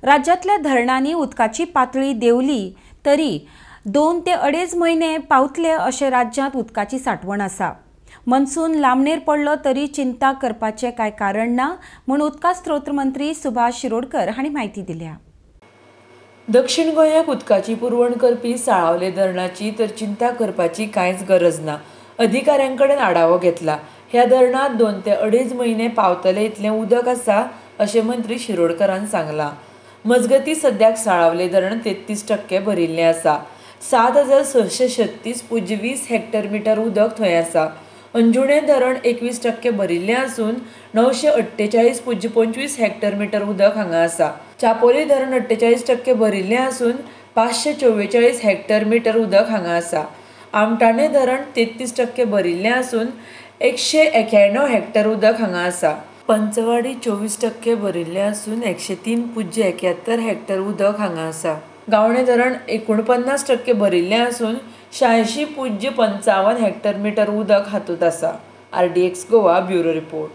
राज्यातल्या धरणांनी उदकाची पातळी देंवली तरी 2 ते 2.5 म्हयने पावतले अशें राज्यांत उदकाची सांठवण आसा। मनसून लांबणेर पडलो तरी चिंता करपाचें कांय कारण ना म्हूण उदका स्त्रोत मंत्री सुभाष शिरोडकर हांणी म्हायती दिल्या। दक्षिण गोंयाक उदकाची पुरवण करपी साळावले धरणाची तर चिंता करपाची कांयच गरज ना। अधिकाऱ्यांकडेन आढावो घेतला। ह्या धरणात 2 ते 2.5 म्हयने पावतले इतलें उदक आसा अशें मंत्री शिरोडकरान सांगलां। मजगतीं सद्याक साळावले धरण 33% भरिल्लें आसा। 7,636.20 हेक्टर उदक थंय आसा। अंजुणें धरण 21% भरिल्लें आसून 948.25 हेक्टर उदक हांगा आसा। चापोली धरण 48% भरिल्लें आसून 544 हेक्टर उदक हांगा आसा। आमटाणें धरण 33% भरिल्लें आसून 191 हेक्टर उदक हांगा आसा। पंचवाडी 24% भरिल्लें आसून 103.71 हेक्टर उदक हांगा आसा। गावणें धरण 49% भरिल्लें आसून 86.55 हेक्टर उदक हातूंत आसा। RDX Goa bureau report.